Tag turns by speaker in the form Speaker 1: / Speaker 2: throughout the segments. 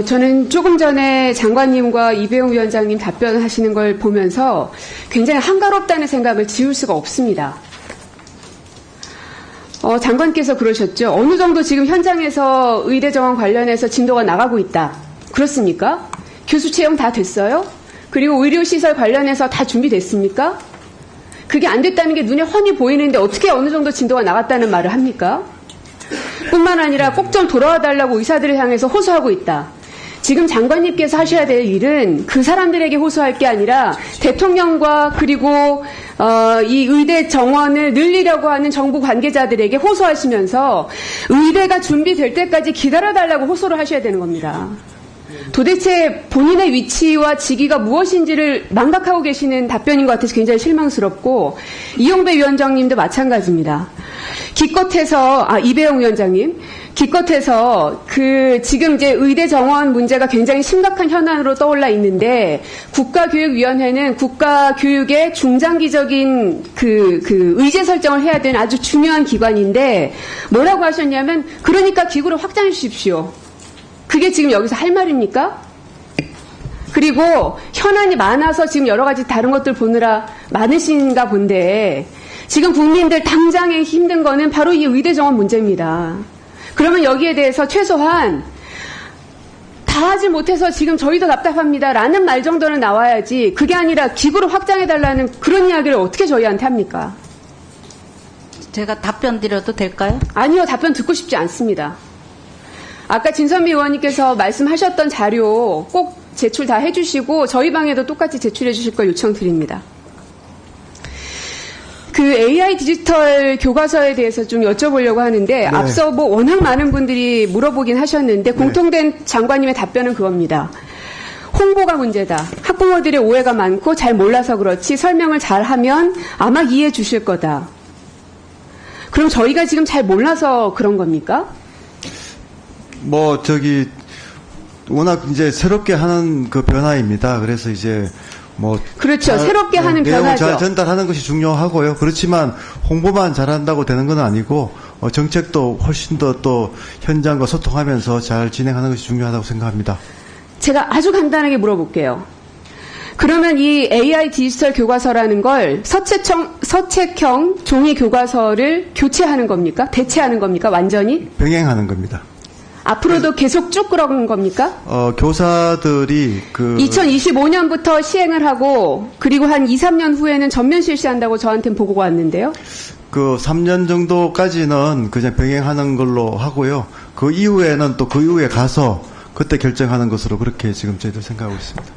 Speaker 1: 저는 조금 전에 장관님과 이배용 위원장님 답변하시는 걸 보면서 굉장히 한가롭다는 생각을 지울 수가 없습니다. 장관께서 그러셨죠. 어느 정도 지금 현장에서 의대 정원 관련해서 진도가 나가고 있다. 그렇습니까? 교수 채용 다 됐어요? 그리고 의료시설 관련해서 다 준비됐습니까? 그게 안 됐다는 게 눈에 훤히 보이는데 어떻게 어느 정도 진도가 나갔다는 말을 합니까? 뿐만 아니라 꼭 좀 돌아와 달라고 의사들을 향해서 호소하고 있다. 지금 장관님께서 하셔야 될 일은 그 사람들에게 호소할 게 아니라 대통령과 그리고 이 의대 정원을 늘리려고 하는 정부 관계자들에게 호소하시면서 의대가 준비될 때까지 기다려달라고 호소를 하셔야 되는 겁니다. 도대체 본인의 위치와 직위가 무엇인지를 망각하고 계시는 답변인 것 같아서 굉장히 실망스럽고, 이용배 위원장님도 마찬가지입니다. 기껏해서 이배용 위원장님, 기껏해서 지금 이제 의대 정원 문제가 굉장히 심각한 현안으로 떠올라 있는데, 국가교육위원회는 국가교육의 중장기적인 의제 설정을 해야 되는 아주 중요한 기관인데, 뭐라고 하셨냐면, 그러니까 기구를 확장해 주십시오. 그게 지금 여기서 할 말입니까? 그리고 현안이 많아서 지금 여러 가지 다른 것들 보느라 많으신가 본데, 지금 국민들 당장에 힘든 거는 바로 이 의대 정원 문제입니다. 그러면 여기에 대해서 최소한 다 하지 못해서 지금 저희도 답답합니다 라는 말 정도는 나와야지, 그게 아니라 기구를 확장해달라는 그런 이야기를 어떻게 저희한테 합니까?
Speaker 2: 제가 답변 드려도 될까요?
Speaker 1: 아니요, 답변 듣고 싶지 않습니다. 아까 진선미 의원님께서 말씀하셨던 자료 꼭 제출 다 해주시고 저희 방에도 똑같이 제출해 주실 걸 요청드립니다. AI 디지털 교과서에 대해서 좀 여쭤보려고 하는데, 네. 앞서 워낙 많은 분들이 물어보긴 하셨는데, 공통된 장관님의 답변은 그겁니다. 홍보가 문제다. 학부모들의 오해가 많고 잘 몰라서 그렇지 설명을 잘하면 아마 이해해 주실 거다. 그럼 저희가 지금 잘 몰라서 그런 겁니까?
Speaker 3: 워낙 이제 새롭게 하는 그 변화입니다. 그래서 이제
Speaker 1: 그렇죠. 새롭게 하는
Speaker 3: 내용을
Speaker 1: 변화죠.
Speaker 3: 잘 전달하는 것이 중요하고요. 그렇지만 홍보만 잘한다고 되는 건 아니고 정책도 훨씬 더 또 현장과 소통하면서 잘 진행하는 것이 중요하다고 생각합니다.
Speaker 1: 제가 아주 간단하게 물어볼게요. 그러면 이 AI 디지털 교과서라는 걸 서책형 종이 교과서를 교체하는 겁니까? 대체하는 겁니까? 완전히?
Speaker 3: 병행하는 겁니다.
Speaker 1: 앞으로도 계속 쭉 그런 겁니까?
Speaker 3: 교사들이
Speaker 1: 2025년부터 시행을 하고, 그리고 한 2, 3년 후에는 전면 실시한다고 저한테는 보고가 왔는데요.
Speaker 3: 3년 정도까지는 그냥 병행하는 걸로 하고요. 그 이후에는 또 그 이후에 가서 그때 결정하는 것으로 그렇게 지금 저희도 생각하고 있습니다.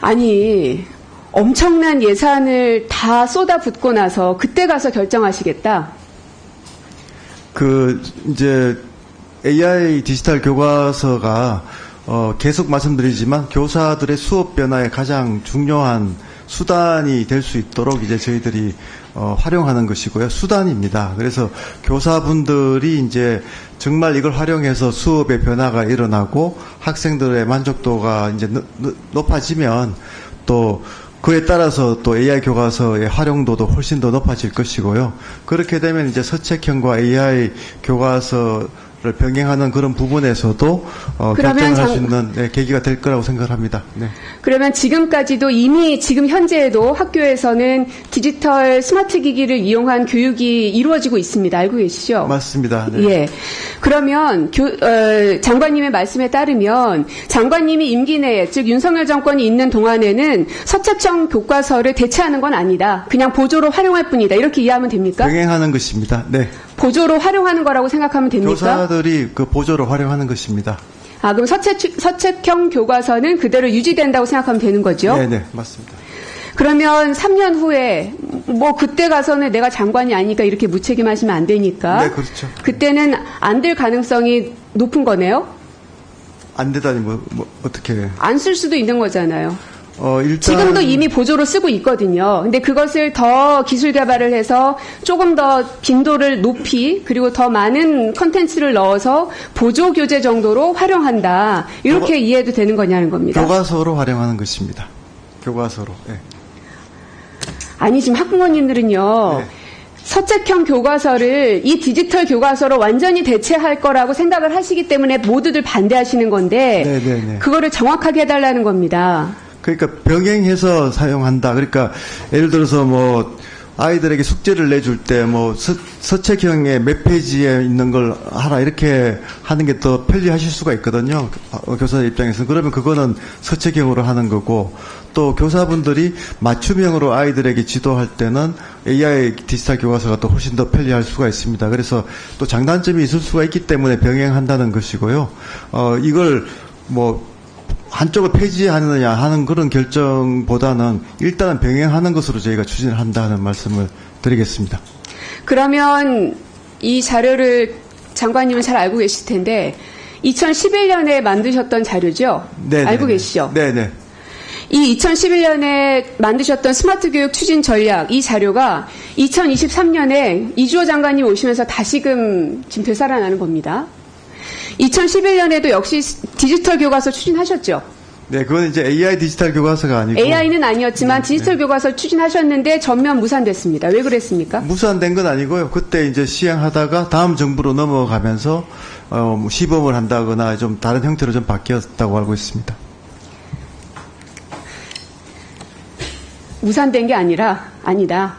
Speaker 1: 아니, 엄청난 예산을 다 쏟아붓고 나서 그때 가서 결정하시겠다?
Speaker 3: 이제 AI 디지털 교과서가 계속 말씀드리지만 교사들의 수업 변화에 가장 중요한 수단이 될 수 있도록 이제 저희들이 활용하는 것이고요. 수단입니다. 그래서 교사분들이 이제 정말 이걸 활용해서 수업의 변화가 일어나고 학생들의 만족도가 이제 높아지면 또 그에 따라서 또 AI 교과서의 활용도도 훨씬 더 높아질 것이고요. 그렇게 되면 이제 서책형과 AI 교과서를 병행하는 그런 부분에서도 결정을 할 수 있는 계기가 될 거라고 생각합니다. 네.
Speaker 1: 그러면 지금까지도 이미 지금 현재에도 학교에서는 디지털 스마트 기기를 이용한 교육이 이루어지고 있습니다. 알고 계시죠?
Speaker 3: 맞습니다. 네.
Speaker 1: 예. 그러면 장관님의 말씀에 따르면 장관님이 임기 내에, 즉 윤석열 정권이 있는 동안에는 서책형 교과서를 대체하는 건 아니다. 그냥 보조로 활용할 뿐이다. 이렇게 이해하면 됩니까?
Speaker 3: 병행하는 것입니다. 네.
Speaker 1: 보조로 활용하는 거라고 생각하면 됩니까?
Speaker 3: 교사들이 그 보조로 활용하는 것입니다.
Speaker 1: 그럼 서책형 교과서는 그대로 유지된다고 생각하면 되는 거죠?
Speaker 3: 네, 맞습니다.
Speaker 1: 그러면 3년 후에 그때 가서는 내가 장관이 아니니까 이렇게 무책임하시면 안 되니까.
Speaker 3: 네, 그렇죠.
Speaker 1: 그때는 안 될 가능성이 높은 거네요?
Speaker 3: 안 되다니 어떻게?
Speaker 1: 안 쓸 수도 있는 거잖아요.
Speaker 3: 일단
Speaker 1: 지금도 이미 보조로 쓰고 있거든요. 근데 그것을 더 기술 개발을 해서 조금 더 빈도를 높이, 그리고 더 많은 컨텐츠를 넣어서 보조 교재 정도로 활용한다. 이렇게 이해해도 되는 거냐는 겁니다.
Speaker 3: 교과서로 활용하는 것입니다. 교과서로. 네.
Speaker 1: 아니, 지금 학부모님들은요.
Speaker 3: 네.
Speaker 1: 서책형 교과서를 이 디지털 교과서로 완전히 대체할 거라고 생각을 하시기 때문에 모두들 반대하시는 건데
Speaker 3: 네네네.
Speaker 1: 그거를 정확하게 해달라는 겁니다.
Speaker 3: 그러니까 병행해서 사용한다. 그러니까 예를 들어서 뭐 아이들에게 숙제를 내줄 때 뭐 서책형의 몇 페이지에 있는 걸 하라 이렇게 하는 게 더 편리하실 수가 있거든요. 교사 입장에서는. 그러면 그거는 서책형으로 하는 거고 또 교사분들이 맞춤형으로 아이들에게 지도할 때는 AI 디지털 교과서가 또 훨씬 더 편리할 수가 있습니다. 그래서 또 장단점이 있을 수가 있기 때문에 병행한다는 것이고요. 이걸 뭐 한쪽을 폐지하느냐 하는 그런 결정보다는 일단은 병행하는 것으로 저희가 추진을 한다는 말씀을 드리겠습니다.
Speaker 1: 그러면 이 자료를 장관님은 잘 알고 계실 텐데 2011년에 만드셨던 자료죠?
Speaker 3: 네네.
Speaker 1: 알고 계시죠?
Speaker 3: 네네.
Speaker 1: 이 2011년에 만드셨던 스마트 교육 추진 전략 이 자료가 2023년에 이주호 장관님 오시면서 다시금 지금 되살아나는 겁니다. 2011년에도 역시 디지털 교과서 추진하셨죠?
Speaker 3: 네, 그건 이제 AI 디지털 교과서가 아니고
Speaker 1: AI는 아니었지만 디지털 교과서 추진하셨는데 전면 무산됐습니다. 왜 그랬습니까?
Speaker 3: 무산된 건 아니고요. 그때 이제 시행하다가 다음 정부로 넘어가면서 뭐 시범을 한다거나 좀 다른 형태로 좀 바뀌었다고 알고 있습니다.
Speaker 1: 무산된 게 아니다.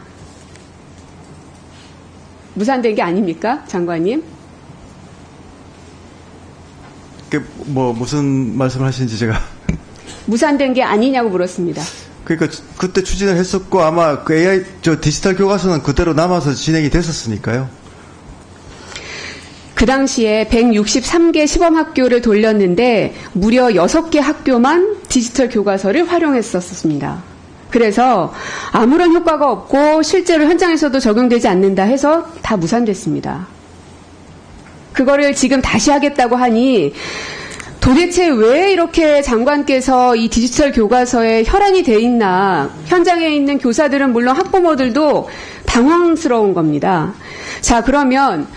Speaker 1: 무산된 게 아닙니까, 장관님?
Speaker 3: 뭐 무슨 말씀을 하시는지 제가
Speaker 1: 무산된 게 아니냐고 물었습니다.
Speaker 3: 그러니까 그때 추진을 했었고 아마 그 AI 디지털 교과서는 그대로 남아서 진행이 됐었으니까요.
Speaker 1: 그 당시에 163개 시범학교를 돌렸는데 무려 6개 학교만 디지털 교과서를 활용했었습니다. 그래서 아무런 효과가 없고 실제로 현장에서도 적용되지 않는다 해서 다 무산됐습니다. 그거를 지금 다시 하겠다고 하니 도대체 왜 이렇게 장관께서 이 디지털 교과서에 혈안이 돼 있나, 현장에 있는 교사들은 물론 학부모들도 당황스러운 겁니다. 자, 그러면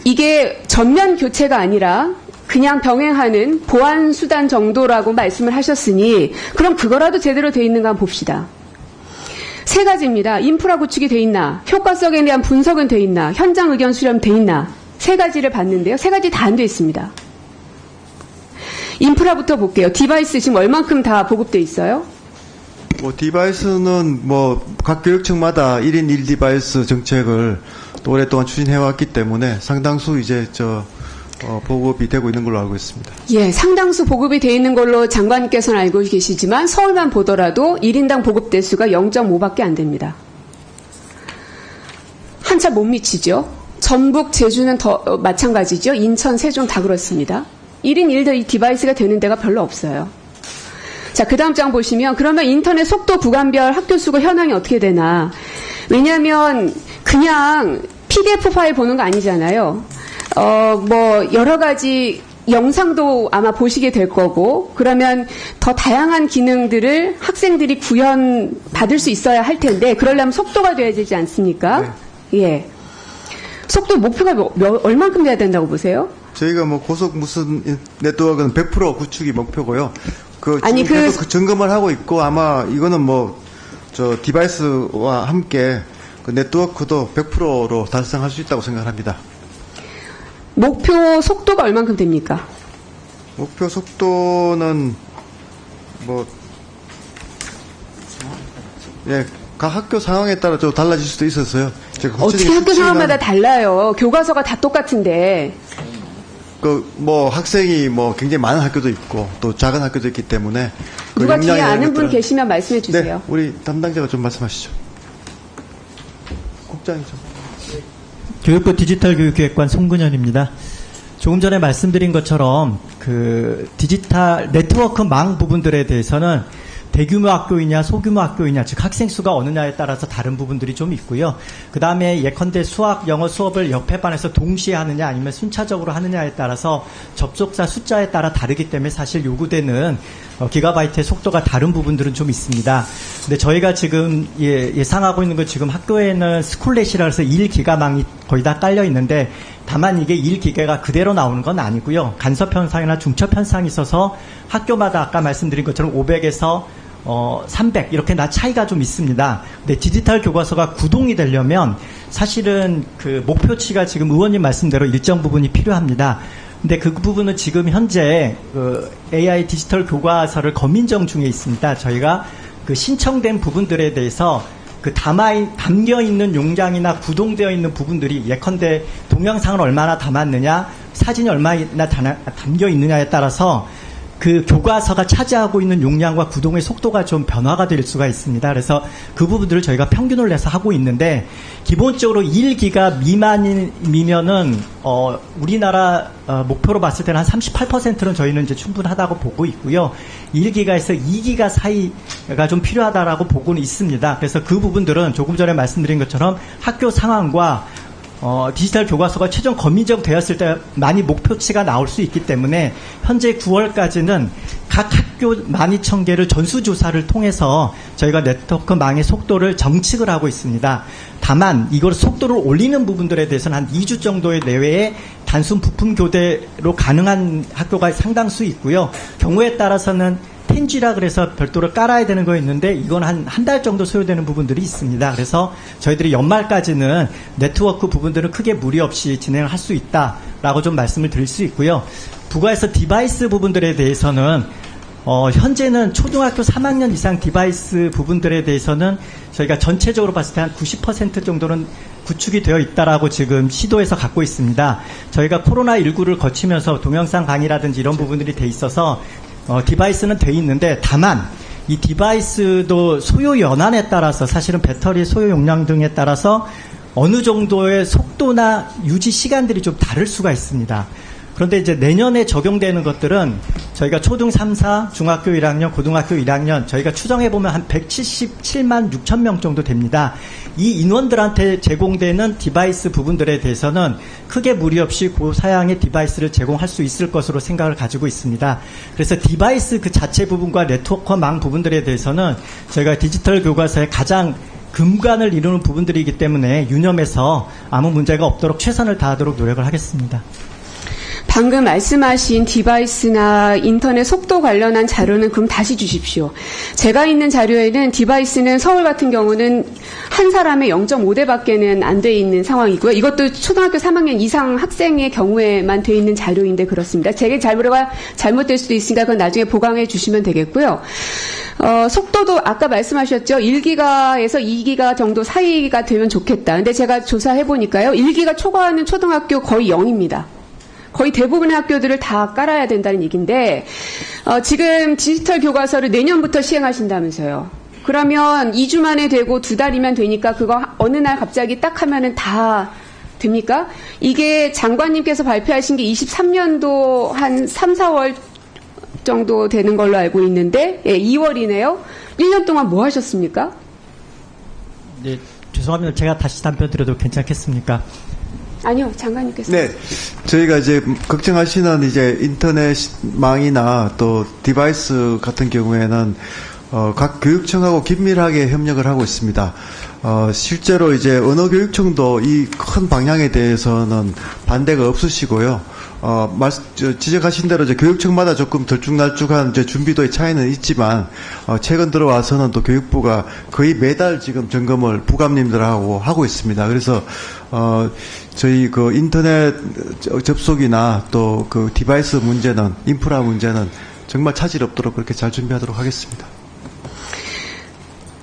Speaker 1: 이게 전면 교체가 아니라 그냥 병행하는 보완 수단 정도라고 말씀을 하셨으니 그럼 그거라도 제대로 돼 있는가 한번 봅시다. 세 가지입니다. 인프라 구축이 돼 있나, 효과성에 대한 분석은 돼 있나, 현장 의견 수렴 돼 있나, 세 가지를 봤는데요. 세 가지 다 안 돼 있습니다. 인프라부터 볼게요. 디바이스 지금 얼만큼 다 보급돼 있어요?
Speaker 3: 뭐 디바이스는 뭐 각 교육청마다 1인 1디바이스 정책을 또 오랫동안 추진해왔기 때문에 상당수 이제 보급이 되고 있는 걸로 알고 있습니다.
Speaker 1: 예, 상당수 보급이 돼 있는 걸로 장관께서는 알고 계시지만 서울만 보더라도 1인당 보급 대수가 0.5밖에 안 됩니다. 한참 못 미치죠. 전북, 제주는 더 마찬가지죠. 인천, 세종 다 그렇습니다. 1인 1 디바이스가 되는 데가 별로 없어요. 자, 그 다음 장 보시면 그러면 인터넷 속도 구간별 학교 수가 현황이 어떻게 되나. 왜냐하면 그냥 PDF 파일 보는 거 아니잖아요. 뭐 여러 가지 영상도 아마 보시게 될 거고 그러면 더 다양한 기능들을 학생들이 구현 받을 수 있어야 할 텐데 그러려면 속도가 돼야 되지 않습니까?
Speaker 3: 네.
Speaker 1: 예. 속도 목표가 얼만큼 돼야 된다고 보세요?
Speaker 3: 저희가 뭐 고속 무슨 네트워크는 100% 구축이 목표고요.
Speaker 1: 아니,
Speaker 3: 계속 점검을 하고 있고 아마 이거는 뭐 디바이스와 함께 그 네트워크도 100%로 달성할 수 있다고 생각합니다.
Speaker 1: 목표 속도가 얼만큼 됩니까?
Speaker 3: 목표 속도는 각 학교 상황에 따라 좀 달라질 수도 있어서요.
Speaker 1: 어떻게 학교 상황마다 달라요? 교과서가 다 똑같은데.
Speaker 3: 학생이 굉장히 많은 학교도 있고 또 작은 학교도 있기 때문에
Speaker 1: 누가 뒤에 아는 분 계시면 말씀해 주세요.
Speaker 3: 네, 우리 담당자가 좀 말씀하시죠. 국장이죠.
Speaker 4: 교육부 디지털 교육기획관 송근현입니다. 조금 전에 말씀드린 것처럼 그 디지털 네트워크망 부분들에 대해서는 대규모 학교이냐 소규모 학교이냐 즉 학생 수가 어느냐에 따라서 다른 부분들이 좀 있고요. 그 다음에 예컨대 수학, 영어 수업을 옆에 반에서 동시에 하느냐 아니면 순차적으로 하느냐에 따라서 접속자 숫자에 따라 다르기 때문에 사실 요구되는 기가바이트의 속도가 다른 부분들은 좀 있습니다. 근데 저희가 지금 예상하고 있는 건 지금 학교에는 스쿨렛이라 해서 1기가망이 거의 다 깔려 있는데 다만 이게 1기가가 그대로 나오는 건 아니고요. 간섭 현상이나 중첩 현상이 있어서 학교마다 아까 말씀드린 것처럼 500에서 300 이렇게 차이가 좀 있습니다. 근데 디지털 교과서가 구동이 되려면 사실은 그 목표치가 지금 의원님 말씀대로 일정 부분이 필요합니다. 근데 그 부분은 지금 현재 그 AI 디지털 교과서를 검인정 중에 있습니다. 저희가 그 신청된 부분들에 대해서 그 담겨 있는 용량이나 구동되어 있는 부분들이 예컨대 동영상을 얼마나 담았느냐, 사진이 얼마나 담겨 있느냐에 따라서 그 교과서가 차지하고 있는 용량과 구동의 속도가 좀 변화가 될 수가 있습니다. 그래서 그 부분들을 저희가 평균을 내서 하고 있는데, 기본적으로 1기가 미만이면은 우리나라 목표로 봤을 때는 한 38%는 저희는 이제 충분하다고 보고 있고요. 1기가에서 2기가 사이가 좀 필요하다라고 보고는 있습니다. 그래서 그 부분들은 조금 전에 말씀드린 것처럼 학교 상황과 디지털 교과서가 최종 검인정 되었을 때 많이 목표치가 나올 수 있기 때문에 현재 9월까지는 각 학교 12,000개를 전수조사를 통해서 저희가 네트워크망의 속도를 정측을 하고 있습니다. 다만 이걸 속도를 올리는 부분들에 대해서는 한 2주 정도의 내외에 단순 부품 교대로 가능한 학교가 상당수 있고요. 경우에 따라서는 10G라 그래서 별도로 깔아야 되는 거 있는데 이건 한 달 정도 소요되는 부분들이 있습니다. 그래서 저희들이 연말까지는 네트워크 부분들은 크게 무리 없이 진행을 할 수 있다라고 좀 말씀을 드릴 수 있고요. 부가에서 디바이스 부분들에 대해서는 현재는 초등학교 3학년 이상 디바이스 부분들에 대해서는 저희가 전체적으로 봤을 때 한 90% 정도는 구축이 되어 있다라고 지금 시도해서 갖고 있습니다. 저희가 코로나19를 거치면서 동영상 강의라든지 이런 부분들이 돼 있어서 디바이스는 돼 있는데, 다만 이 디바이스도 소요 연한에 따라서 사실은 배터리 소요 용량 등에 따라서 어느 정도의 속도나 유지 시간들이 좀 다를 수가 있습니다. 그런데 이제 내년에 적용되는 것들은 저희가 초등 3, 4, 중학교 1학년, 고등학교 1학년 저희가 추정해보면 한 177만 6천 명 정도 됩니다. 이 인원들한테 제공되는 디바이스 부분들에 대해서는 크게 무리 없이 고사양의 디바이스를 제공할 수 있을 것으로 생각을 가지고 있습니다. 그래서 디바이스 그 자체 부분과 네트워크망 부분들에 대해서는 저희가 디지털 교과서의 가장 근간을 이루는 부분들이기 때문에 유념해서 아무 문제가 없도록 최선을 다하도록 노력을 하겠습니다.
Speaker 1: 방금 말씀하신 디바이스나 인터넷 속도 관련한 자료는 그럼 다시 주십시오. 제가 있는 자료에는 디바이스는 서울 같은 경우는 한 사람의 0.5대밖에는 안 돼 있는 상황이고요. 이것도 초등학교 3학년 이상 학생의 경우에만 돼 있는 자료인데 그렇습니다. 제게 자료가 잘못될 수도 있으니까 그건 나중에 보강해 주시면 되겠고요. 속도도 아까 말씀하셨죠. 1기가에서 2기가 정도 사이가 되면 좋겠다. 근데 제가 조사해 보니까요. 1기가 초과하는 초등학교 거의 0입니다. 거의 대부분의 학교들을 다 깔아야 된다는 얘기인데, 지금 디지털 교과서를 내년부터 시행하신다면서요. 그러면 2주 만에 되고 2달이면 되니까 그거 어느 날 갑자기 딱 하면은 다 됩니까? 이게 장관님께서 발표하신 게 23년도 한 3, 4월 정도 되는 걸로 알고 있는데, 2월이네요. 1년 동안 뭐 하셨습니까?
Speaker 4: 네, 죄송합니다. 제가 다시 답변 드려도 괜찮겠습니까?
Speaker 1: 아니요, 장관님께서.
Speaker 3: 네, 저희가 이제 걱정하시는 이제 인터넷망이나 또 디바이스 같은 경우에는 각 교육청하고 긴밀하게 협력을 하고 있습니다. 실제로 이제 언어교육청도 이 큰 방향에 대해서는 반대가 없으시고요. 지적하신 대로 이제 교육청마다 조금 들쭉날쭉한 이제 준비도의 차이는 있지만, 최근 들어와서는 또 교육부가 거의 매달 지금 점검을 부감님들하고 하고 있습니다. 그래서, 저희 그 인터넷 접속이나 또 그 디바이스 문제는, 인프라 문제는 정말 차질 없도록 그렇게 잘 준비하도록 하겠습니다.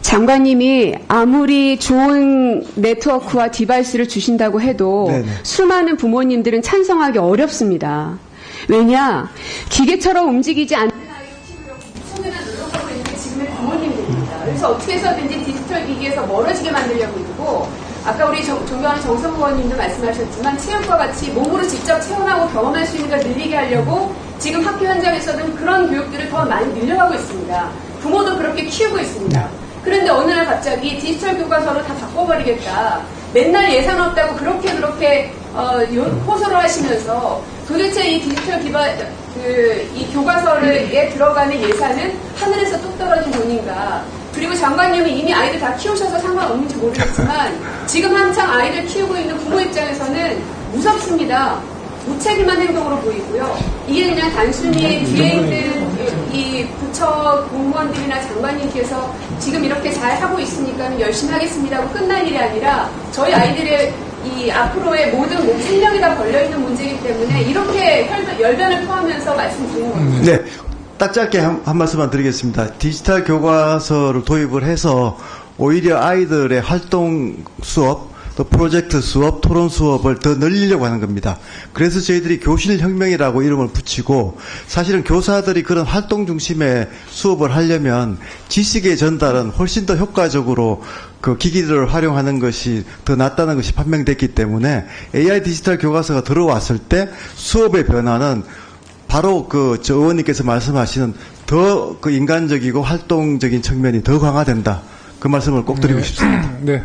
Speaker 1: 장관님이 아무리 좋은 네트워크와 디바이스를 주신다고 해도
Speaker 3: 네네.
Speaker 1: 수많은 부모님들은 찬성하기 어렵습니다. 왜냐? 기계처럼 움직이지 않는 아이를 키우려고 무척이나 노력하고 있는 게 지금의 부모님들입니다. 그래서 어떻게 해서든지 디지털 기기에서 멀어지게 만들려고 있고, 아까 우리 존경하는 정성호 의원님도 말씀하셨지만 체육과 같이 몸으로 직접 체험하고 경험할 수 있는 걸 늘리게 하려고 지금 학교 현장에서는 그런 교육들을 더 많이 늘려가고 있습니다. 부모도 그렇게 키우고 있습니다. 그런데 어느 날 갑자기 디지털 교과서로 다 바꿔버리겠다. 맨날 예산 없다고 그렇게 호소를 하시면서 도대체 이 디지털 이 교과서에 들어가는 예산은 하늘에서 뚝 떨어진 돈인가. 그리고 장관님은 이미 아이들 다 키우셔서 상관없는지 모르겠지만 지금 한창 아이들 키우고 있는 부모 입장에서는 무섭습니다. 무책임한 행동으로 보이고요. 이게 그냥 단순히 뒤에 있는 이 부처 공무원들이나 장관님께서 지금 이렇게 잘 하고 있으니까 열심히 하겠습니다 하고 끝난 일이 아니라 저희 아이들의 이 앞으로의 모든 생명이 다 걸려있는 문제이기 때문에 이렇게 열변을 토하면서 말씀드리는 겁니다.
Speaker 3: 네. 딱 짧게 한 말씀만 드리겠습니다. 디지털 교과서를 도입을 해서 오히려 아이들의 활동 수업, 또 프로젝트 수업, 토론 수업을 더 늘리려고 하는 겁니다. 그래서 저희들이 교실혁명이라고 이름을 붙이고 사실은 교사들이 그런 활동 중심의 수업을 하려면 지식의 전달은 훨씬 더 효과적으로 그 기기를 활용하는 것이 더 낫다는 것이 판명됐기 때문에 AI 디지털 교과서가 들어왔을 때 수업의 변화는 바로 저 의원님께서 말씀하시는 더 그 인간적이고 활동적인 측면이 더 강화된다. 그 말씀을 꼭 드리고 싶습니다.
Speaker 5: 네.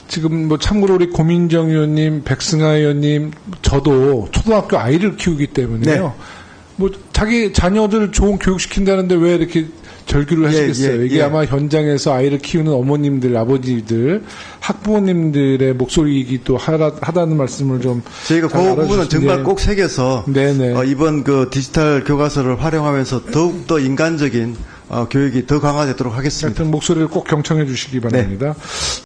Speaker 5: 지금 참고로 우리 고민정 의원님, 백승하 의원님, 저도 초등학교 아이를 키우기 때문에요.
Speaker 3: 네.
Speaker 5: 자기 자녀들 좋은 교육 시킨다는데 왜 이렇게 절규를 하시겠어요? 이게 아마 현장에서 아이를 키우는 어머님들, 아버지들, 학부모님들의 목소리이기 또 하다는 말씀을 좀
Speaker 3: 저희가 그 부분은 정말 꼭 새겨서 이번 그 디지털 교과서를 활용하면서 더욱더 인간적인 교육이 더 강화되도록 하겠습니다.
Speaker 5: 하여튼 목소리를 꼭 경청해 주시기 바랍니다. 네.